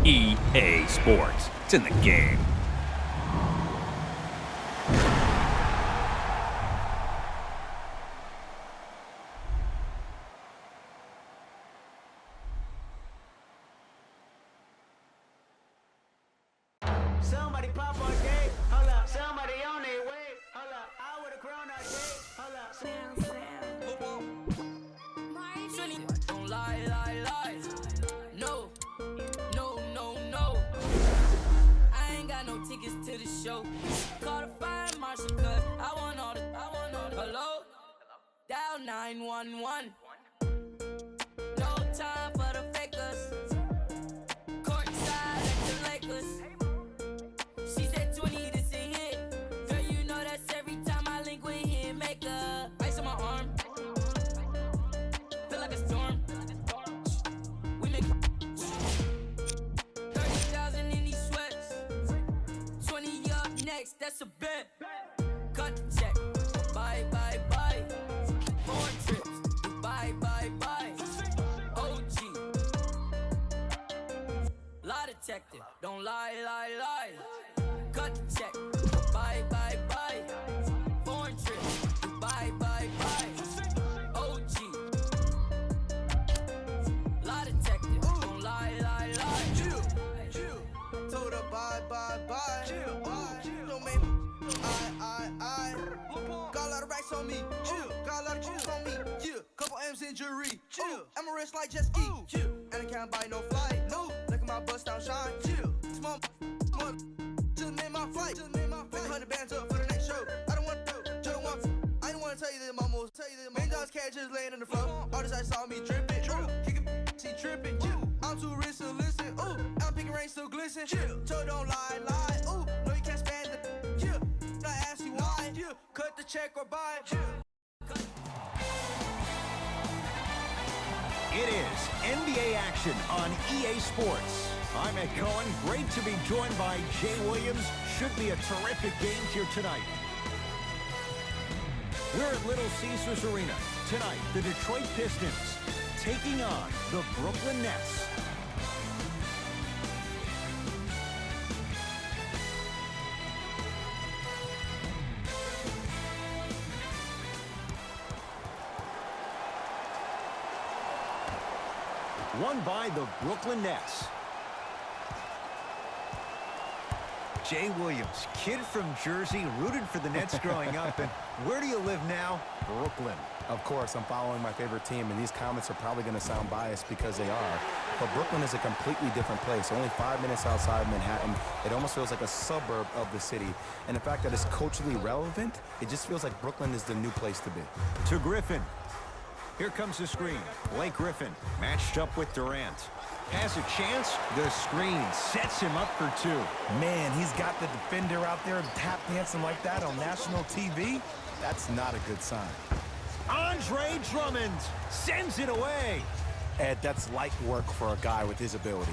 EA Sports. It's in the game. Somebody pop on day, hold up. Somebody on their way, hold up. I would've grown up day, hold up. Don't lie, lie, lie. No, no, no, no. I ain't got no tickets to the show. Call the fire marshal cause I want all the. Hello? Dial 911. No time for the fakers. Courtside at the Lakers. She said 20 this a hit. Girl, you know that's every time I link with him. Make a ice on my arm. Feel like a storm. We make 30,000 in these sweats. 20 up next, that's a bet. Cut the check. Bye, bye, bye. 4 trips. Bye, bye, bye. OG. Lie detective. Don't lie, lie, lie. Cut the check. Bye, bye, bye. Foreign trip. Bye, bye, bye. OG. Lie detective. Don't lie, lie, lie. Chill. Told her bye, bye, bye. Chill. Don't make me. I. Got a lot of racks on me. Chill. Got a lot of juice on me. Yeah. Couple M's in jewelry. Chill. I'm a rich like just eat. Chill. And I can't buy no flight. No. Look at my bust down shine. Chill. Small. Just name my flight. Make 100 bands up for the next show. I don't want to. Just want. I don't want to tell you that my most. Main dogs can't just laying on the floor. All this I saw me dripping. Kicking. She tripping. I'm too rich to listen. Ooh. I'm picking rain still glisten. Chill. So don't lie. Ooh. No, you can't spend the. Yeah. I ask you why. Yeah. Cut the check or buy. Chill. It is NBA action on EA Sports. I'm Ed Cohen. Great to be joined by Jay Williams. Should be a terrific game here tonight. We're at Little Caesars Arena. Tonight, the Detroit Pistons taking on the Brooklyn Nets. Won by the Brooklyn Nets. Jay Williams, kid from Jersey, rooted for the Nets growing up. And where do you live now? Brooklyn. Of course, I'm following my favorite team, and these comments are probably going to sound biased because they are. But Brooklyn is a completely different place. Only 5 minutes outside Manhattan. It almost feels like a suburb of the city. And the fact that it's culturally relevant, it just feels like Brooklyn is the new place to be. To Griffin. Here comes the screen. Blake Griffin matched up with Durant. Has a chance. The screen sets him up for 2. Man, he's got the defender out there tap dancing like that on national TV. That's not a good sign. Andre Drummond sends it away. Ed, that's light work for a guy with his ability.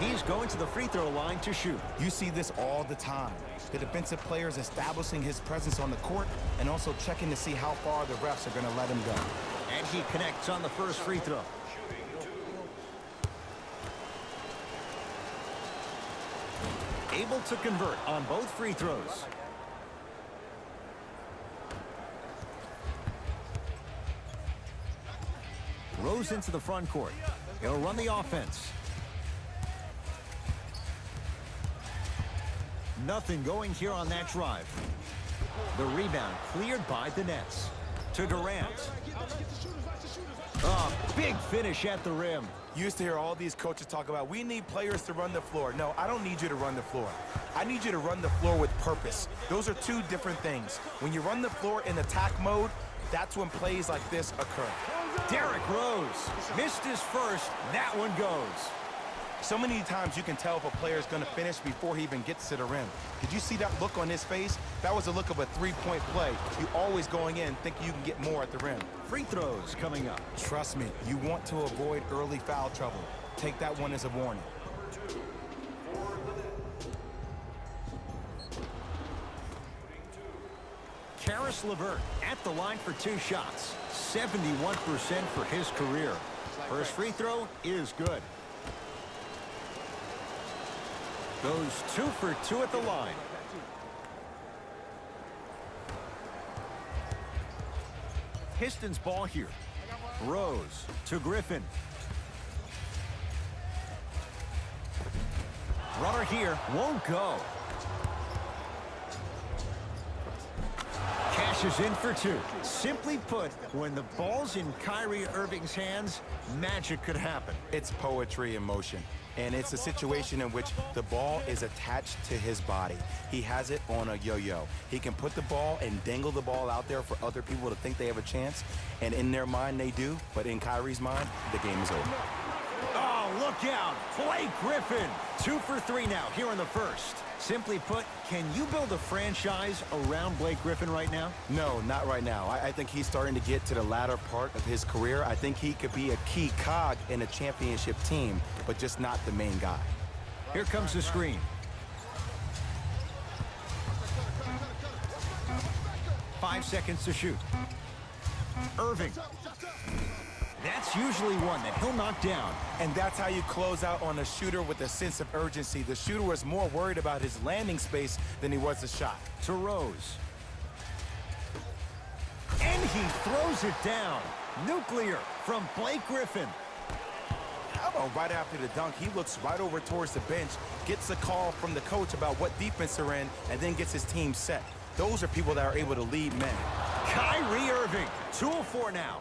He's going to the free throw line to shoot. You see this all the time. The defensive players establishing his presence on the court and also checking to see how far the refs are going to let him go. And he connects on the first free throw. Able to convert on both free throws. Rose into the front court. He'll run the offense. Nothing going here on that drive. The rebound cleared by the Nets. To Durant. Big finish at the rim. You used to hear all these coaches talk about, we need players to run the floor. No, I don't need you to run the floor. I need you to run the floor with purpose. Those are two different things. When you run the floor in attack mode, that's when plays like this occur. Derrick Rose missed his first. That one goes. So many times you can tell if a player is going to finish before he even gets to the rim. Did you see that look on his face? That was the look of a three-point play. You always going in thinking you can get more at the rim. Free throws coming up. Trust me, you want to avoid early foul trouble. Take that one as a warning. Karis LeVert at the line for 2 shots. 71% for his career. First free throw is good. Goes 2 for 2 at the line. Pistons ball here. Rose to Griffin. Runner here won't go. Cashes in for 2. Simply put, when the ball's in Kyrie Irving's hands, magic could happen. It's poetry in motion. And it's a situation in which the ball is attached to his body. He has it on a yo-yo. He can put the ball and dangle the ball out there for other people to think they have a chance. And in their mind, they do. But in Kyrie's mind, the game is over. Oh, look out. Blake Griffin. 2 for 3 now here in the first. Simply put, can you build a franchise around Blake Griffin right now? No, not right now. I think he's starting to get to the latter part of his career. I think he could be a key cog in a championship team, but just not the main guy. Here comes the screen. 5 seconds to shoot. Irving. That's usually one that he'll knock down. And that's how you close out on a shooter with a sense of urgency. The shooter was more worried about his landing space than he was the shot. To Rose. And he throws it down. Nuclear from Blake Griffin. How about right after the dunk, he looks right over towards the bench, gets a call from the coach about what defense they're in, and then gets his team set. Those are people that are able to lead men. Kyrie Irving, 2 of 4 now.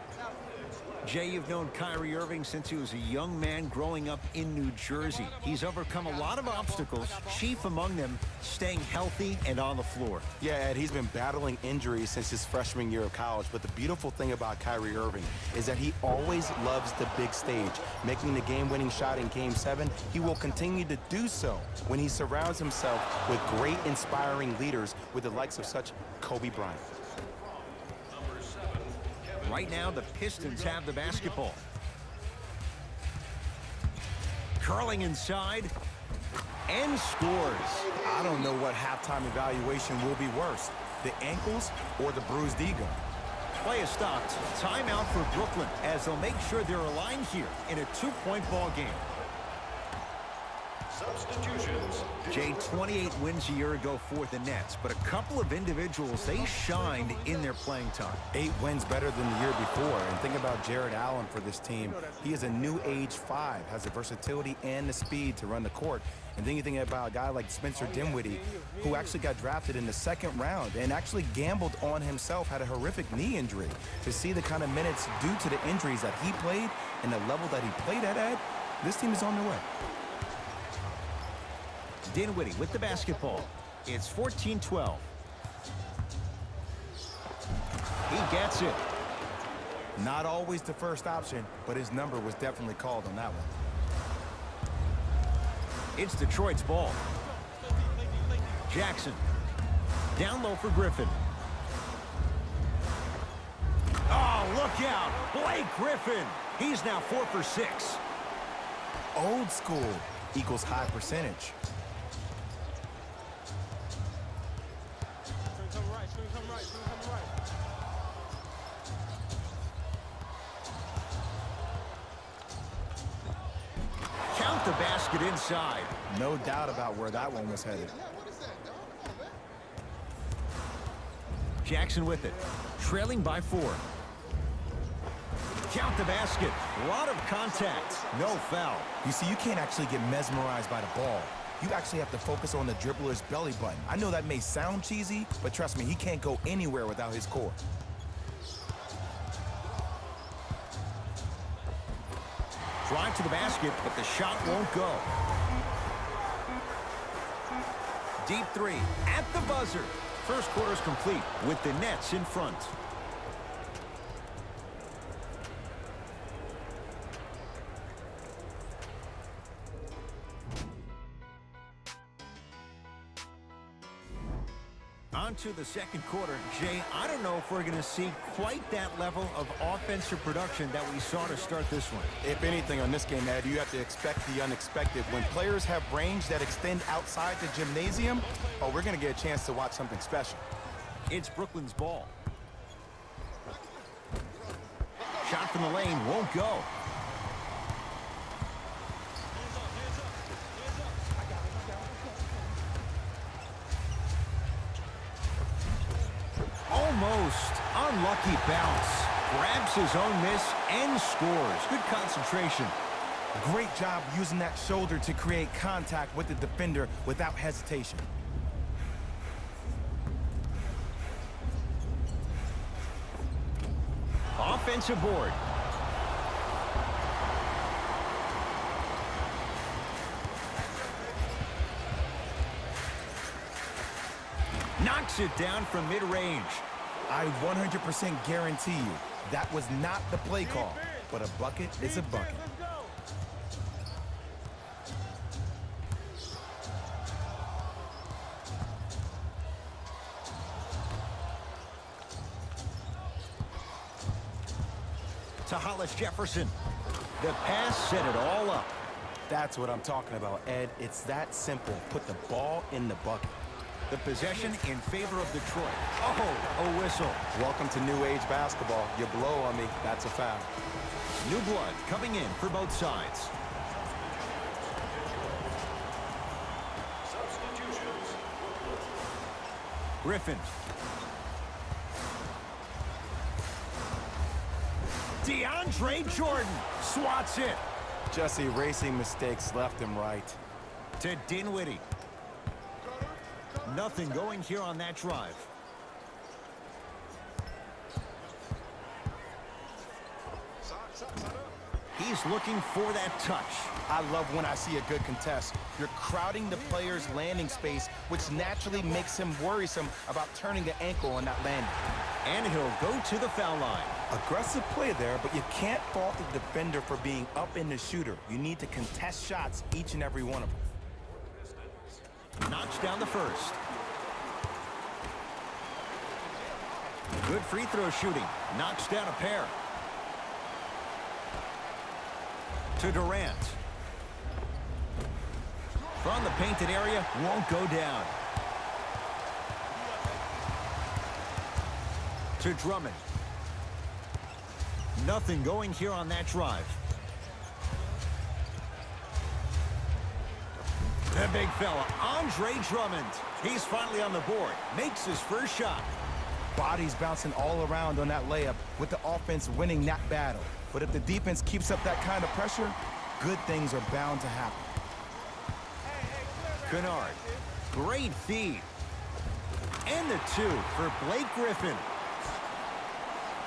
Jay, you've known Kyrie Irving since he was a young man growing up in New Jersey. He's overcome a lot of obstacles, chief among them staying healthy and on the floor. Yeah, Ed, he's been battling injuries since his freshman year of college, but the beautiful thing about Kyrie Irving is that he always loves the big stage. Making the game-winning shot in Game 7, he will continue to do so when he surrounds himself with great, inspiring leaders with the likes of such Kobe Bryant. Right now, the Pistons have the basketball. Curling inside and scores. I don't know what halftime evaluation will be worse, the ankles or the bruised ego. Play is stopped. Timeout for Brooklyn as they'll make sure they're aligned here in a 2-point ball game. Substitutions. Jay, 28 wins a year ago for the Nets, but a couple of individuals, they shined in their playing time. 8 wins better than the year before. And think about Jared Allen for this team. He is a new age 5, has the versatility and the speed to run the court. And then you think about a guy like Spencer Dinwiddie, who actually got drafted in the 2nd round and actually gambled on himself, had a horrific knee injury. To see the kind of minutes due to the injuries that he played and the level that he played at, Ed, this team is on their way. Dinwiddie with the basketball. It's 14-12. He gets it. Not always the first option, but his number was definitely called on that one. It's Detroit's ball. Jackson. Down low for Griffin. Oh, look out. Blake Griffin. He's now 4 for 6. Old school equals high percentage. Count the basket inside. No doubt about where that one was headed. Jackson with it. Trailing by 4. Count the basket. A lot of contact. No foul. You see, you can't actually get mesmerized by the ball. You actually have to focus on the dribbler's belly button. I know that may sound cheesy, but trust me, he can't go anywhere without his core. Drive to the basket, but the shot won't go. Deep 3 at the buzzer. First quarter's complete with the Nets in front. On to the second quarter. Jay, I don't know if we're going to see quite that level of offensive production that we saw to start this one. If anything on this game, Ed, you have to expect the unexpected. When players have range that extend outside the gymnasium, oh, we're going to get a chance to watch something special. It's Brooklyn's ball. Shot from the lane won't go. Almost. Unlucky bounce. Grabs his own miss and scores. Good concentration. Great job using that shoulder to create contact with the defender without hesitation. Offensive board. Knocks it down from mid-range. I 100% guarantee you that was not the play call, but a bucket is a bucket. To Hollis Jefferson. The pass set it all up. That's what I'm talking about, Ed. It's that simple. Put the ball in the bucket. The possession in favor of Detroit. Oh, a whistle. Welcome to new age basketball. You blow on me, that's a foul. New blood coming in for both sides. Griffin. DeAndre Jordan swats it. Just erasing mistakes left and right. To Dinwiddie. Nothing going here on that drive. He's looking for that touch. I love when I see a good contest. You're crowding the player's landing space, which naturally makes him worrisome about turning the ankle on that landing. And he'll go to the foul line. Aggressive play there, but you can't fault the defender for being up in the shooter. You need to contest shots, each and every one of them. Knocks down the first. Good free throw shooting. Knocks down a pair. To Durant. From the painted area, won't go down. To Drummond. Nothing going here on that drive. The big fella, Andre Drummond. He's finally on the board. Makes his first shot. Bodies bouncing all around on that layup with the offense winning that battle. But if the defense keeps up that kind of pressure, good things are bound to happen. Kennard. Great feed. And the two for Blake Griffin.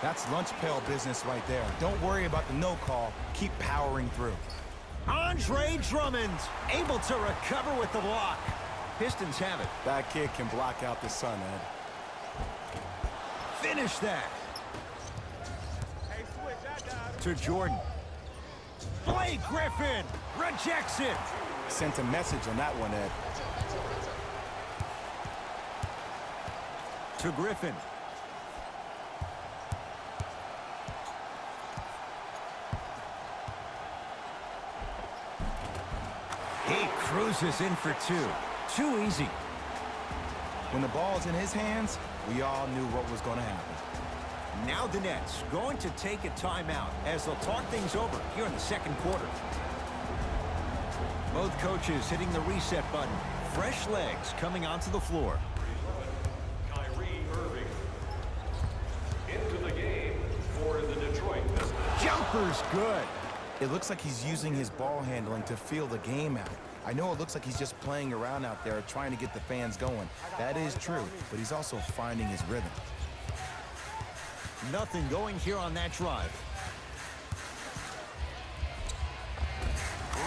That's lunch pail business right there. Don't worry about the no call. Keep powering through. Andre Drummond able to recover with the block. Pistons have it. That kid can block out the sun, Ed. Finish that. To Jordan. Blake Griffin rejects it. Sent a message on that one, Ed. To Griffin. He cruises in for two. Too easy. When the ball's in his hands, we all knew what was going to happen. Now the Nets going to take a timeout as they'll talk things over here in the second quarter. Both coaches hitting the reset button. Fresh legs coming onto the floor. Kyrie Irving into the game for the Detroit Pistons. Jumper's good. It looks like he's using his ball handling to feel the game out. I know it looks like he's just playing around out there trying to get the fans going. That is true, but he's also finding his rhythm. Nothing going here on that drive.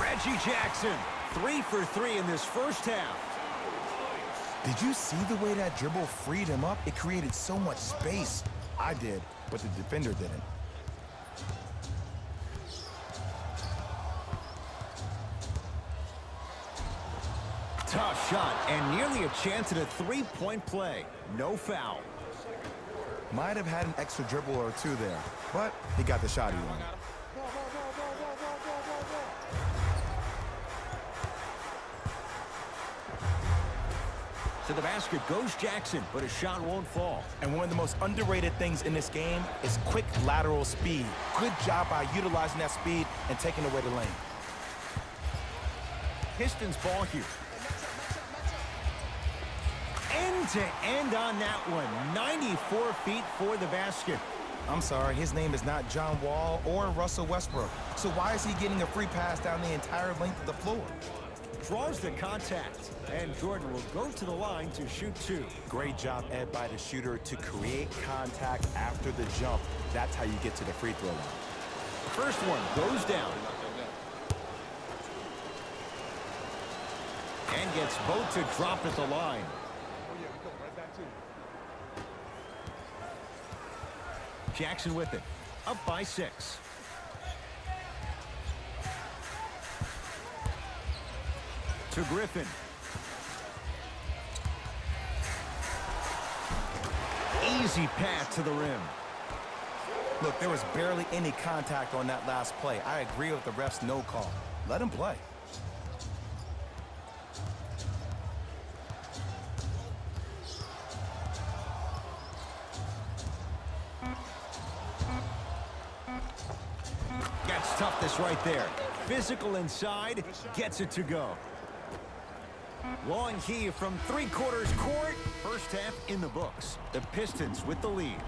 Reggie Jackson, 3 for 3 in this first half. Did you see the way that dribble freed him up? It created so much space. I did, but the defender didn't. Tough shot and nearly a chance at a three-point play. No foul. Might have had an extra dribble or two there, but he got the shot he wanted. To the basket goes Jackson, but his shot won't fall. And one of the most underrated things in this game is quick lateral speed. Good job by utilizing that speed and taking away the lane. Pistons ball here. End to end on that one. 94 feet for the basket. I'm sorry, his name is not John Wall or Russell Westbrook. So why is he getting a free pass down the entire length of the floor? Draws the contact, and Jordan will go to the line to shoot 2. Great job, Ed, by the shooter to create contact after the jump. That's how you get to the free throw line. First one goes down. And gets both to drop at the line. Jackson with it, up by 6. To Griffin. Easy pass to the rim. Look, there was barely any contact on that last play. I agree with the ref's no call. Let him play. Gets toughness right there. Physical inside, gets it to go. Long heave from 3/4 court. First half in the books. The Pistons with the lead.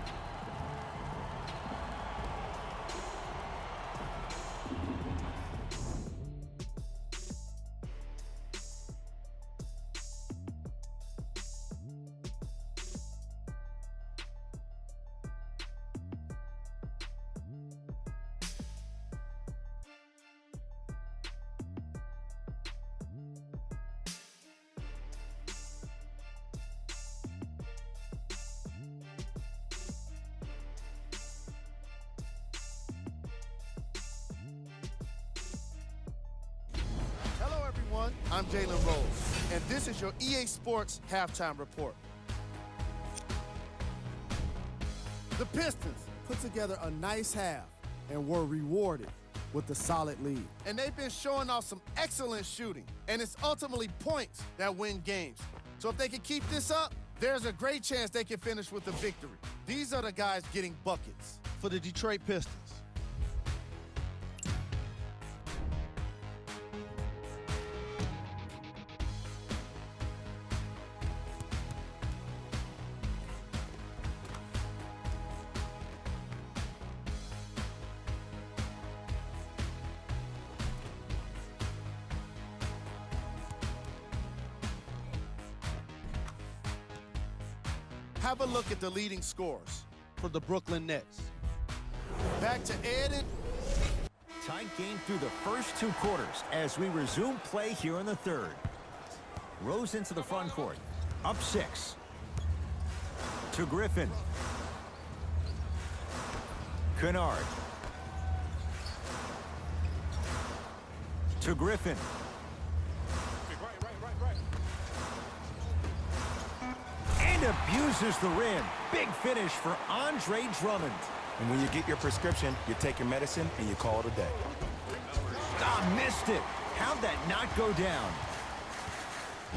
Hello, everyone. I'm Jalen Rose, and this is your EA Sports Halftime Report. The Pistons put together a nice half and were rewarded with a solid lead. And they've been showing off some excellent shooting, and it's ultimately points that win games. So if they can keep this up, there's a great chance they can finish with a victory. These are the guys getting buckets for the Detroit Pistons. Have a look at the leading scorers for the Brooklyn Nets. Back to Ed and... Tight game through the first 2 quarters as we resume play here in the third. Rose into the front court. Up 6. To Griffin. Kennard. To Griffin. And abuses the rim. Big finish for Andre Drummond. And when you get your prescription, you take your medicine and you call it a day. Ah, missed it. How'd that not go down?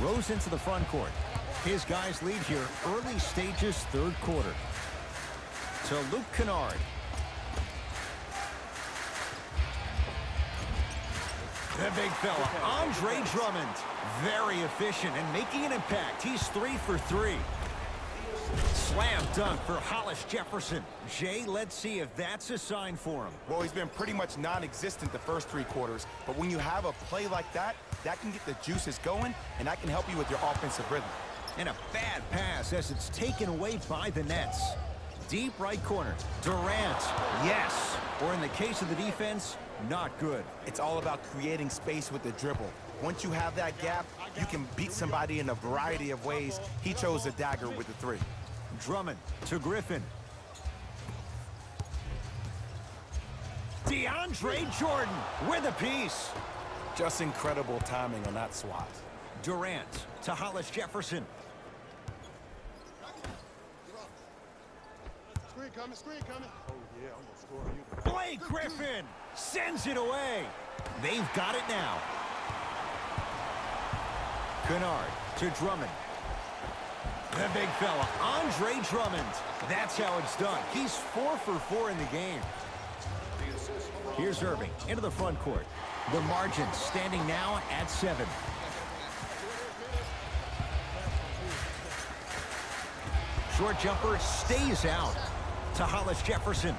Rose into the front court. His guys lead here early stages third quarter. To Luke Kennard. The big fella, Andre Drummond. Very efficient and making an impact. He's 3 for 3. Slam dunk for Hollis Jefferson. Jay, let's see if that's a sign for him. Well, he's been pretty much non-existent the first 3 quarters, but when you have a play like that, that can get the juices going, and that can help you with your offensive rhythm. And a bad pass as it's taken away by the Nets. Deep right corner. Durant. Yes. Or in the case of the defense, not good. It's all about creating space with the dribble. Once you have that gap, you can beat somebody in a variety of ways. He chose a dagger with the 3. Drummond to Griffin. DeAndre Jordan with a piece. Just incredible timing on that swat. Durant to Hollis Jefferson. Screen coming. Oh, yeah, I'm going to score you. Blake Griffin sends it away. They've got it now. Kennard to Drummond. The big fella, Andre Drummond. That's how it's done. He's 4 for 4 in the game. Here's Irving into the front court. The margin standing now at 7. Short jumper stays out to Hollis Jefferson.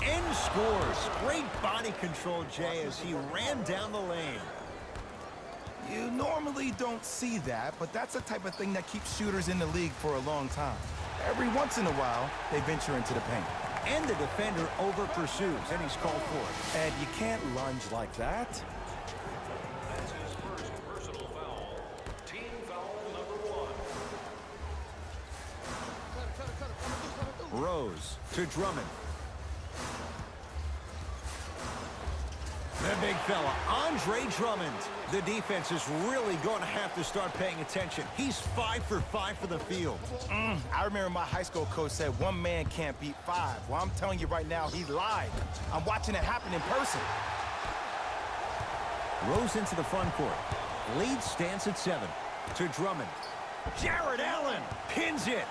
And scores. Great body control, Jay, as he ran down the lane. You normally don't see that, but that's the type of thing that keeps shooters in the league for a long time. Every once in a while, they venture into the paint. And the defender over pursues, and he's called for it. And you can't lunge like that. That's his first personal foul. Team foul number 1. Rose to Drummond. The big fella, Andre Drummond. The defense is really going to have to start paying attention. He's 5 for 5 for the field. I remember my high school coach said 1 man can't beat 5. Well, I'm telling you right now, he lied. I'm watching it happen in person. Rose into the front court. Lead stands at 7. To Drummond. Jared Allen pins it.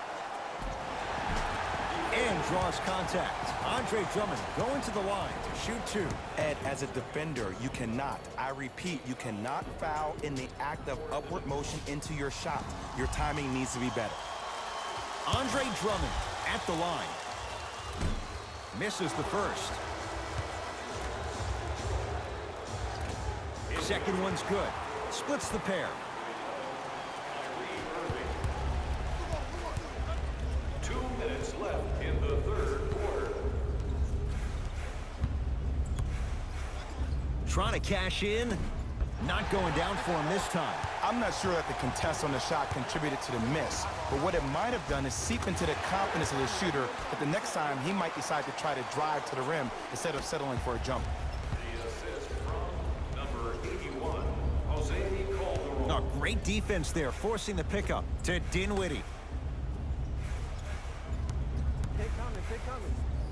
And draws contact. Andre Drummond going to the line to shoot 2. Ed, as a defender, you cannot, I repeat, you cannot foul in the act of upward motion into your shot. Your timing needs to be better. Andre Drummond at the line. Misses the first. Second one's good. Splits the pair. 2 minutes left in the third quarter. Trying to cash in. Not going down for him this time. I'm not sure that the contest on the shot contributed to the miss, but what it might have done is seep into the confidence of the shooter that the next time he might decide to try to drive to the rim instead of settling for a jumper. The assist from number 81, Jose Calderon. Oh, great defense there, forcing the pickup to Dinwiddie.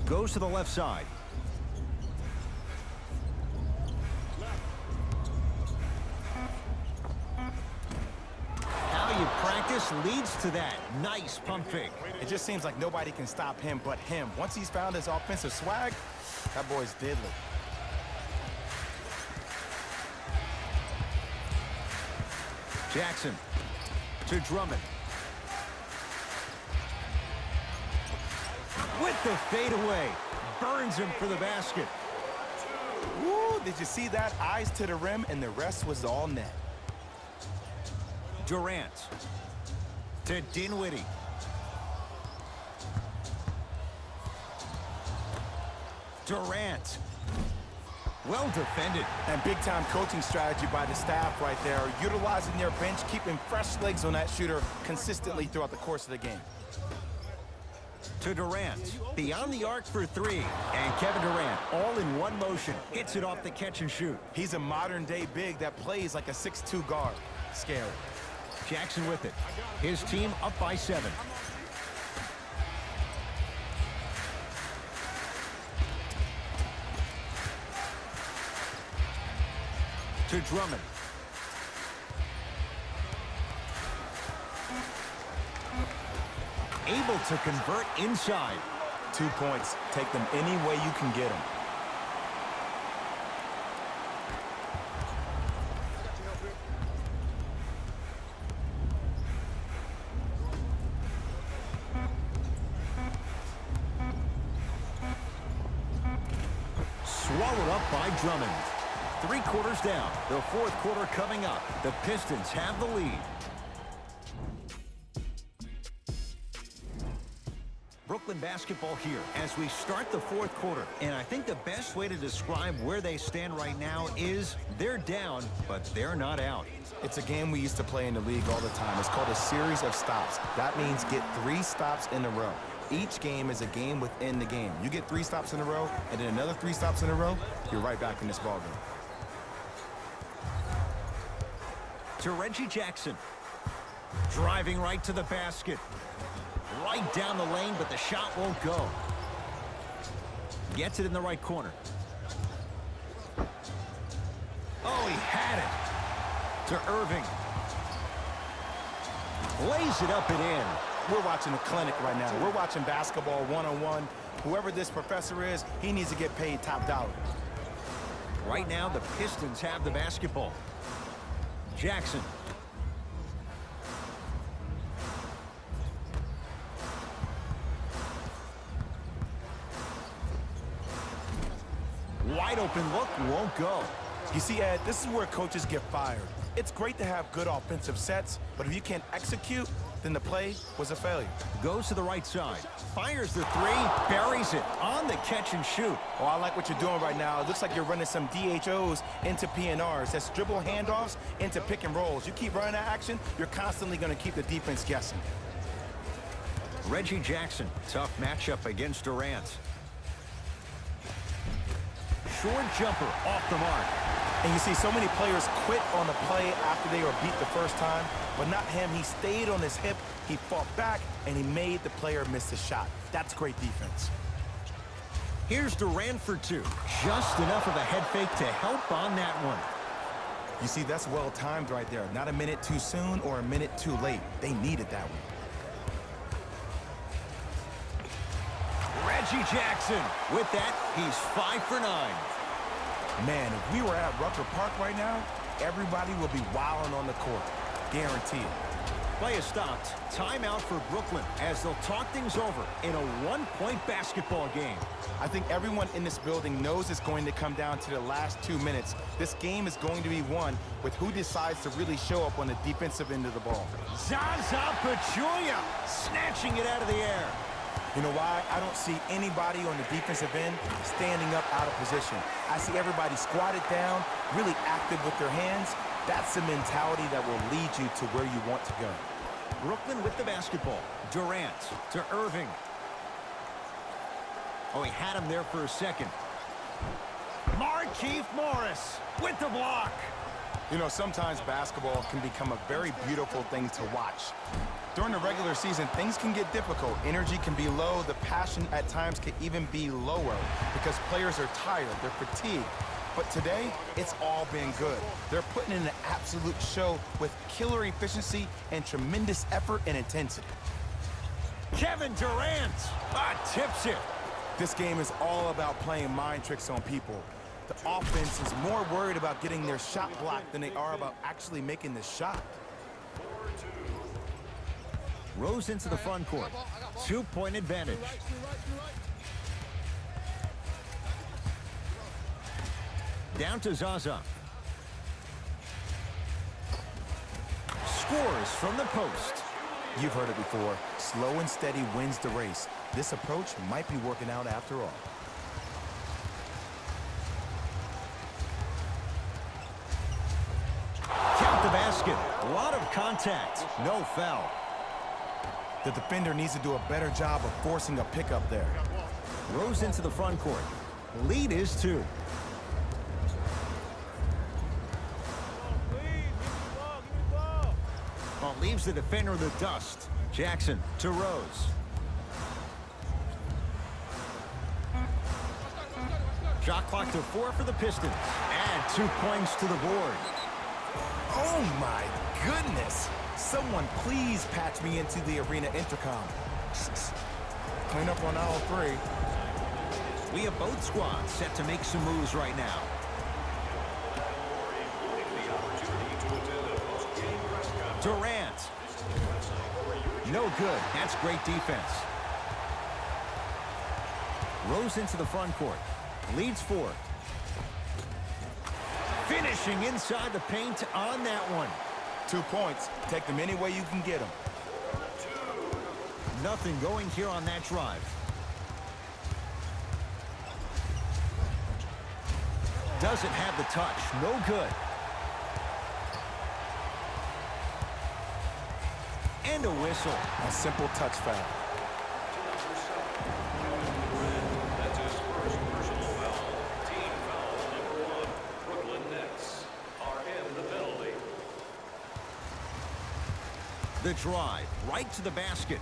Goes to the left side. How you practice leads to that. Nice pump fake. It just seems like nobody can stop him but him. Once he's found his offensive swag, that boy's deadly. Jackson to Drummond. With the fadeaway. Burns him for the basket. Woo, did you see that? Eyes to the rim, and the rest was all net. Durant to Dinwiddie. Durant. Well defended. And big-time coaching strategy by the staff right there, utilizing their bench, keeping fresh legs on that shooter consistently throughout the course of the game. To Durant. Beyond the arc for 3. And Kevin Durant, all in one motion, hits it off the catch and shoot. He's a modern-day big that plays like a 6'2" guard. Scary. Jackson with it. His team up by 7. To Drummond. Able to convert inside. 2 points. Take them any way you can get them. Swallowed up by Drummond. 3 quarters down. The fourth quarter coming up. The Pistons have the lead. Brooklyn basketball here as we start the fourth quarter. And I think the best way to describe where they stand right now is they're down, but they're not out. It's a game we used to play in the league all the time. It's called a series of stops. That means get 3 stops in a row. Each game is a game within the game. You get 3 stops in a row, and then another 3 stops in a row, you're right back in this ballgame. To Reggie Jackson. Driving right to the basket. Right down the lane, but the shot won't go. Gets it in the right corner. Oh, he had it. To Irving. Lays it up and in. We're watching a clinic right now. We're watching basketball one-on-one. Whoever this professor is, he needs to get paid top dollar. Right now, the Pistons have the basketball. Jackson. Wide open look, won't go. You see, Ed, this is where coaches get fired. It's great to have good offensive sets, but if you can't execute, then the play was a failure. Goes to the right side. Fires the three, buries it on the catch and shoot. Oh, I like what you're doing right now. It looks like you're running some DHOs into PNRs. That's dribble handoffs into pick and rolls. You keep running that action, you're constantly going to keep the defense guessing. Reggie Jackson, tough matchup against Durant. Short jumper off the mark. And you see so many players quit on the play after they were beat the first time, but not him. He stayed on his hip, he fought back, and he made the player miss the shot. That's great defense. Here's Durant for two. Just enough of a head fake to help on that one. You see, that's well timed right there. Not a minute too soon or a minute too late. They needed that one. Reggie Jackson. With that, he's 5 for 9. Man, if we were at Rucker Park right now, everybody will be wilding on the court. Guaranteed. Play is stopped. Timeout for Brooklyn as they'll talk things over in a one-point basketball game. I think everyone in this building knows it's going to come down to the last 2 minutes. This game is going to be won with who decides to really show up on the defensive end of the ball. Zaza Pachulia snatching it out of the air. You know why? I don't see anybody on the defensive end standing up out of position. I see everybody squatted down, really active with their hands. That's the mentality that will lead you to where you want to go. Brooklyn with the basketball. Durant to Irving. Oh, he had him there for a second. Markieff Morris with the block. You know, sometimes basketball can become a very beautiful thing to watch. During the regular season, things can get difficult. Energy can be low. The passion at times can even be lower because players are tired. They're fatigued. But today, it's all been good. They're putting in an absolute show with killer efficiency and tremendous effort and intensity. Kevin Durant tips it. This game is all about playing mind tricks on people. The offense is more worried about getting their shot blocked than they are about actually making the shot. Rose into the front court. 2-point advantage. Down to Zaza. Scores from the post. You've heard it before. Slow and steady wins the race. This approach might be working out after all. Count the basket. A lot of contact. No foul. The defender needs to do a better job of forcing a pickup there. Rose into the front court. Lead is 2. Well, leaves the defender in the dust. Jackson to Rose. Shot clock to 4 for the Pistons. Add 2 points to the board. Oh my goodness! Someone please patch me into the arena intercom. Clean up on aisle 3. We have both squads set to make some moves right now. Durant. No good. That's great defense. Rose into the front court. Leads 4. Finishing inside the paint on that one. 2 points. Take them any way you can get them. Nothing going here on that drive. Doesn't have the touch. No good. And a whistle. A simple touch foul. That's his first personal foul. Team foul number 1. Brooklyn Nets are in the penalty. The drive right to the basket.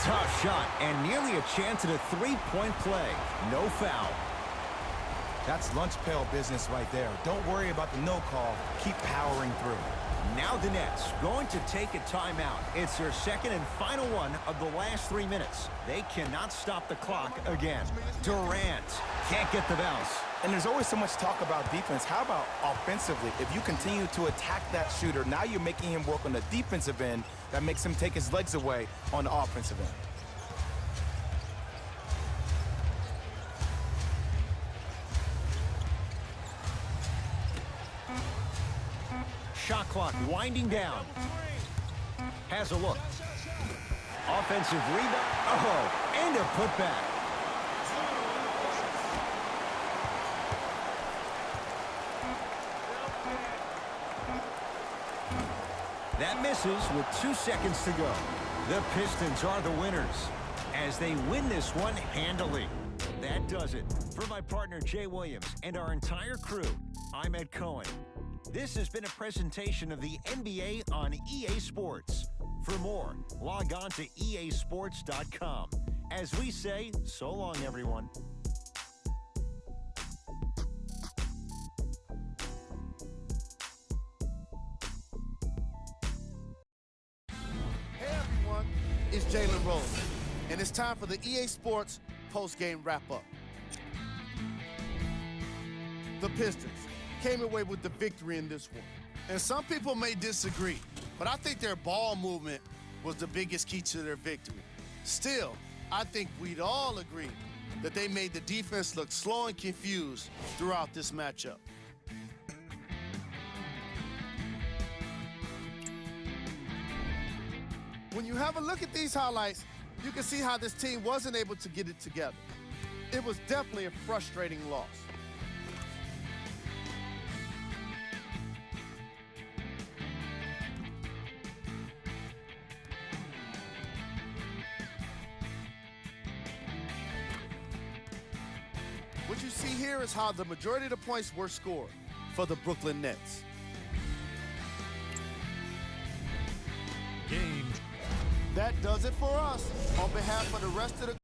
Tough shot and nearly a chance at a 3-point play. No foul. That's lunch pail business right there. Don't worry about the no call. Keep powering through. Now the Nets going to take a timeout. It's their second and final one of the last 3 minutes. They cannot stop the clock again. Durant can't get the bounce. And there's always so much talk about defense. How about offensively? If you continue to attack that shooter, now you're making him work on the defensive end. That makes him take his legs away on the offensive end. Shot clock winding down. Has a look. Offensive rebound. Oh, and a putback. That misses with 2 seconds to go. The Pistons are the winners as they win this one handily. That does it. For my partner Jay Williams and our entire crew, I'm Ed Cohen. This has been a presentation of the NBA on EA Sports. For more, log on to easports.com. As we say, so long, everyone. Hey everyone, it's Jalen Rose, and it's time for the EA Sports post-game wrap-up. The Pistons came away with the victory in this one. And some people may disagree, but I think their ball movement was the biggest key to their victory. Still, I think we'd all agree that they made the defense look slow and confused throughout this matchup. When you have a look at these highlights, you can see how this team wasn't able to get it together. It was definitely a frustrating loss. What you see here is how the majority of the points were scored for the Brooklyn Nets. Game. That does it for us. On behalf of the rest of the